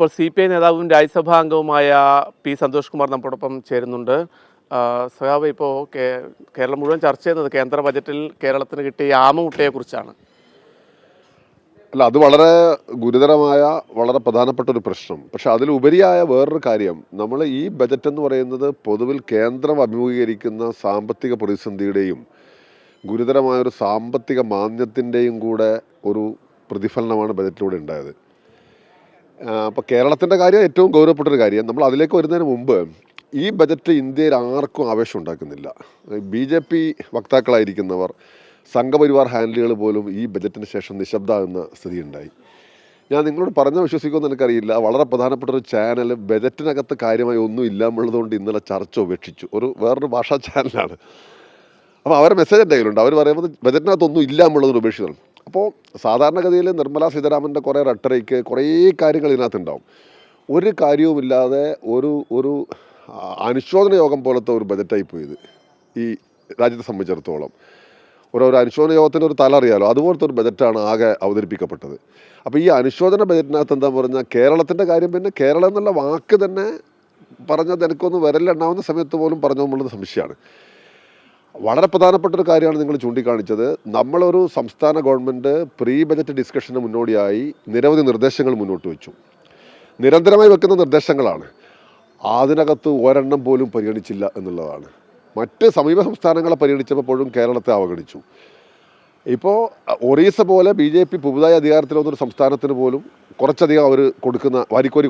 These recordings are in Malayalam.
ഇപ്പോൾ CPI നേതാവും രാജ്യസഭാ അംഗവുമായ പി സന്തോഷ് കുമാർ നമ്മോടൊപ്പം ചേരുന്നുണ്ട്. സഖാവ്, ഇപ്പോൾ കേരളം മുഴുവൻ ചർച്ച ചെയ്യുന്നത് കേന്ദ്ര ബജറ്റിൽ കേരളത്തിന് കിട്ടിയ ആമമുട്ടയെക്കുറിച്ചാണ്. അല്ല, അത് വളരെ ഗുരുതരമായ വളരെ പ്രധാനപ്പെട്ട ഒരു പ്രശ്നം. പക്ഷെ അതിലുപരിയായ വേറൊരു കാര്യം, നമ്മൾ ഈ ബജറ്റ് എന്ന് പറയുന്നത് പൊതുവിൽ കേന്ദ്രം അഭിമുഖീകരിക്കുന്ന സാമ്പത്തിക പ്രതിസന്ധിയുടെയും ഗുരുതരമായൊരു സാമ്പത്തിക മാന്ദ്യത്തിൻ്റെയും കൂടെ ഒരു പ്രതിഫലനമാണ് ബജറ്റിലൂടെ ഉണ്ടായത്. അപ്പോൾ കേരളത്തിൻ്റെ കാര്യം ഏറ്റവും ഗൗരവപ്പെട്ടൊരു കാര്യം. നമ്മൾ അതിലേക്ക് വരുന്നതിന് മുമ്പ് ഈ ബജറ്റ് ഇന്ത്യയിൽ ആർക്കും ആവേശം ഉണ്ടാക്കുന്നില്ല. BJP വക്താക്കളായിരിക്കുന്നവർ, സംഘപരിവാർ ഹാൻഡിലുകൾ പോലും ഈ ബജറ്റിന് ശേഷം നിശബ്ദമാകുന്ന സ്ഥിതിയുണ്ടായി. ഞാൻ നിങ്ങളോട് പറഞ്ഞാൽ വിശ്വസിക്കുമെന്ന് എനിക്കറിയില്ല. വളരെ പ്രധാനപ്പെട്ട ഒരു ചാനൽ ബജറ്റിനകത്ത് കാര്യമായി ഒന്നും ഇല്ല എന്നുള്ളതുകൊണ്ട് ഇന്നലെ ചർച്ച ഉപേക്ഷിച്ചു. വേറൊരു ഭാഷാ ചാനലാണ്. അപ്പോൾ അവരുടെ മെസ്സേജ് എൻ്റെ കയ്യിലുണ്ട്. അവർ പറയുന്നത് ബജറ്റിനകത്തൊന്നും ഇല്ല എന്നുള്ളതൊരു ഉപേക്ഷിക്കണം. അപ്പോൾ സാധാരണഗതിയിൽ നിർമ്മലാ സീതാരാമൻ്റെ കുറേ റട്ടറയ്ക്ക് കുറേ കാര്യങ്ങൾ ഇതിനകത്തുണ്ടാവും. ഒരു കാര്യവുമില്ലാതെ ഒരു അനുശോചന യോഗം പോലത്തെ ഒരു ബജറ്റായി പോയത് ഈ രാജ്യത്തെ സംബന്ധിച്ചിടത്തോളം. ഒരു അനുശോചന യോഗത്തിൻ്റെ ഒരു തല അറിയാലോ, അതുപോലത്തെ ഒരു ബജറ്റാണ് ആകെ അവതരിപ്പിക്കപ്പെട്ടത്. അപ്പോൾ ഈ അനുശോചന ബജറ്റിനകത്ത് എന്താ പറഞ്ഞാൽ കേരളത്തിൻ്റെ കാര്യം, പിന്നെ കേരളം എന്നുള്ള വാക്ക് തന്നെ പറഞ്ഞത് എനിക്കൊന്ന് വിരലെണ്ണാവുന്ന സമയത്ത് പോലും പറഞ്ഞു എന്നുള്ളത് സംശയമാണ്. വളരെ പ്രധാനപ്പെട്ടൊരു കാര്യമാണ് നിങ്ങൾ ചൂണ്ടിക്കാണിച്ചത്. നമ്മളൊരു സംസ്ഥാന ഗവൺമെൻറ് പ്രീ ബജറ്റ് ഡിസ്കഷന് മുന്നോടിയായി നിരവധി നിർദ്ദേശങ്ങൾ മുന്നോട്ട് വെച്ചു. നിരന്തരമായി വെക്കുന്ന നിർദ്ദേശങ്ങളാണ്. അതിനകത്ത് ഒരെണ്ണം പോലും പരിഗണിച്ചില്ല എന്നുള്ളതാണ്. മറ്റ് സമീപ സംസ്ഥാനങ്ങളെ പരിഗണിച്ചപ്പോഴും കേരളത്തെ അവഗണിച്ചു. ഇപ്പോൾ ഒറീസ പോലെ BJP പുതുതായി അധികാരത്തിൽ വന്നൊരു സംസ്ഥാനത്തിന് പോലും കുറച്ചധികം അവർ വാരിക്കോരി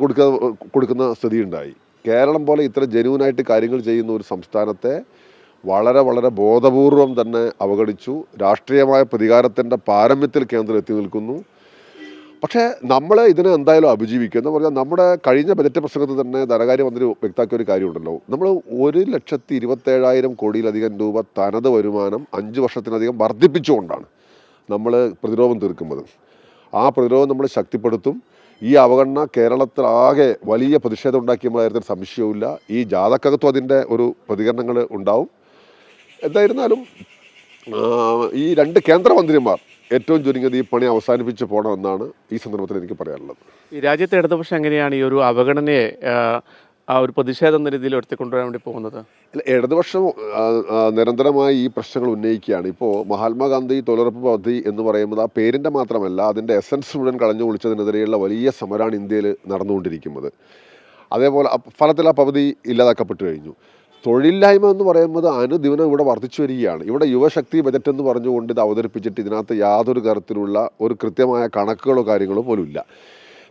കൊടുക്കുന്ന സ്ഥിതിയുണ്ടായി. കേരളം പോലെ ഇത്ര ജെന്യൂനായിട്ട് കാര്യങ്ങൾ ചെയ്യുന്ന ഒരു സംസ്ഥാനത്തെ വളരെ വളരെ ബോധപൂർവം തന്നെ അവഗണിച്ചു. രാഷ്ട്രീയമായ പ്രതികാരത്തിൻ്റെ പാരമ്യത്തിൽ കേന്ദ്രം എത്തി നിൽക്കുന്നു. പക്ഷേ നമ്മൾ ഇതിനെ എന്തായാലും അഭിജീവിക്കും. എന്ന് പറഞ്ഞാൽ നമ്മുടെ കഴിഞ്ഞ ബജറ്റ് പ്രസംഗത്തിൽ തന്നെ ധനകാര്യമന്ത്രി വ്യക്തമാക്കിയ ഒരു കാര്യമുണ്ടല്ലോ. നമ്മൾ 1,27,000 കോടിയിലധികം രൂപ തനത് വരുമാനം 5 വർഷത്തിനധികം വർദ്ധിപ്പിച്ചുകൊണ്ടാണ് നമ്മൾ പ്രതിരോധം തീർക്കുന്നത്. ആ പ്രതിരോധം നമ്മൾ ശക്തിപ്പെടുത്തും. ഈ അവഗണന കേരളത്തിലാകെ വലിയ പ്രതിഷേധം ഉണ്ടാക്കിയ കാര്യത്തിൽ സംശയവുമില്ല. ഈ ജാഥക്കകത്തും അതിൻ്റെ ഒരു പ്രതികരണങ്ങൾ ഉണ്ടാവും. എന്തായിരുന്നാലും ഈ 2 കേന്ദ്രമന്ത്രിമാർ ഏറ്റവും ചുരുങ്ങിയത് ഈ പണി അവസാനിപ്പിച്ച് പോകണമെന്നാണ് ഈ സന്ദർഭത്തിൽ എനിക്ക് പറയാനുള്ളത്. ഈ രാജ്യത്തെ ഇടതുപക്ഷം എങ്ങനെയാണ് ഈ ഒരു അവഗണനയെ ആ ഒരു പ്രതിഷേധം എന്ന രീതിയിൽ എടുത്തുകൊണ്ടുവരാൻ വേണ്ടി പോകുന്നത്? ഇടതുപക്ഷം നിരന്തരമായി ഈ പ്രശ്നങ്ങൾ ഉന്നയിക്കുകയാണ്. ഇപ്പോൾ മഹാത്മാഗാന്ധി തൊഴിലുറപ്പ് പദ്ധതി എന്ന് പറയുന്നത് ആ പേരിൻ്റെ മാത്രമല്ല, അതിൻ്റെ എസൻസ് മുഴുവൻ കളഞ്ഞു കുളിച്ചതിനെതിരെയുള്ള വലിയ സമരമാണ് ഇന്ത്യയിൽ നടന്നുകൊണ്ടിരിക്കുന്നത്. അതേപോലെ ഫലത്തിൽ ആ പദ്ധതി ഇല്ലാതാക്കപ്പെട്ടു കഴിഞ്ഞു. തൊഴിലില്ലായ്മ എന്ന് പറയുന്നത് അനുദിനം ഇവിടെ വർദ്ധിച്ചു വരികയാണ്. ഇവിടെ യുവശക്തി ബജറ്റ് എന്ന് പറഞ്ഞുകൊണ്ട് ഇത് അവതരിപ്പിച്ചിട്ട് ഇതിനകത്ത് യാതൊരു തരത്തിലുള്ള ഒരു കൃത്യമായ കണക്കുകളോ കാര്യങ്ങളോ പോലും ഇല്ല.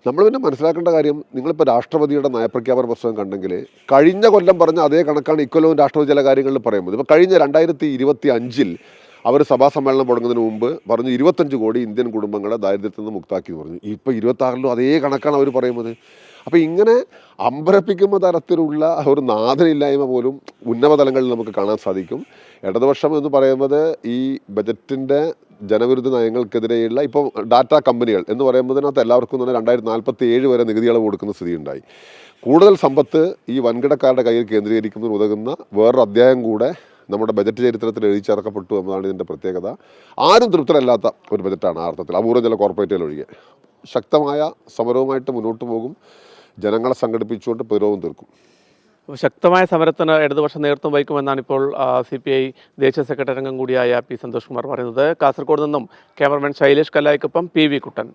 നമ്മൾ പിന്നെ മനസ്സിലാക്കേണ്ട കാര്യം, നിങ്ങളിപ്പോൾ രാഷ്ട്രപതിയുടെ നയപ്രഖ്യാപന പുസ്തകം കണ്ടെങ്കിൽ കഴിഞ്ഞ കൊല്ലം പറഞ്ഞ അതേ കണക്കാണ് ഇക്കൊല്ലവും രാഷ്ട്രപതി ചില കാര്യങ്ങളിൽ പറയുന്നത്. ഇപ്പോൾ കഴിഞ്ഞ 2025 അവർ സഭാ സമ്മേളനം തുടങ്ങുന്നതിന് മുമ്പ് പറഞ്ഞു 25 കോടി ഇന്ത്യൻ കുടുംബങ്ങളെ ദാരിദ്ര്യത്തിൽ നിന്ന് മുക്താക്കി എന്ന് പറഞ്ഞു. ഇപ്പോൾ 26 അതേ കണക്കാണ് അവർ പറയുന്നത്. അപ്പോൾ ഇങ്ങനെ അമ്പരപ്പിക്കുന്ന തരത്തിലുള്ള ഒരു നാഥനില്ലായ്മ പോലും ഉന്നത തലങ്ങളിൽ നമുക്ക് കാണാൻ സാധിക്കും. ഇടതുപക്ഷം എന്ന് പറയുന്നത് ഈ ബജറ്റിൻ്റെ ജനവിരുദ്ധ നയങ്ങൾക്കെതിരെയുള്ള ഇപ്പോൾ ഡാറ്റ കമ്പനികൾ എന്ന് പറയുന്നതിനകത്ത് എല്ലാവർക്കും തന്നെ 2047 വരെ നികുതി ഇളവ് കൊടുക്കുന്ന സ്ഥിതിയുണ്ടായി. കൂടുതൽ സമ്പത്ത് ഈ വൻകിടക്കാരുടെ കയ്യിൽ കേന്ദ്രീകരിക്കുന്നതിന് ഉതകുന്ന വേറൊരു അധ്യായം കൂടെ നമ്മുടെ ബജറ്റ് ചരിത്രത്തിൽ എഴുതി ചേർക്കപ്പെട്ടു എന്നതാണ് ഇതിൻ്റെ പ്രത്യേകത. ആരും തൃപ്തരല്ലാത്ത ഒരു ബജറ്റാണ് ആ അർത്ഥത്തിൽ, അപൂർവം ചില കോർപ്പറേറ്റുകൾ ഒഴികെ. ശക്തമായ സമരവുമായിട്ട് മുന്നോട്ട് പോകും. ജനങ്ങളെ സംഘടിപ്പിച്ചുകൊണ്ട് പ്രതിരോധം തീർക്കും. ശക്തമായ സമരത്തിന് ഇടതുപക്ഷം നേതൃത്വം വഹിക്കുമെന്നാണ് ഇപ്പോൾ CPI ദേശീയ സെക്രട്ടറി അംഗം കൂടിയായ പി സന്തോഷ് കുമാർ പറയുന്നത്. കാസർഗോഡ് നിന്നും ക്യാമറമാൻ ശൈലേഷ് കല്ലായിക്കൊപ്പം PV കുട്ടൻ.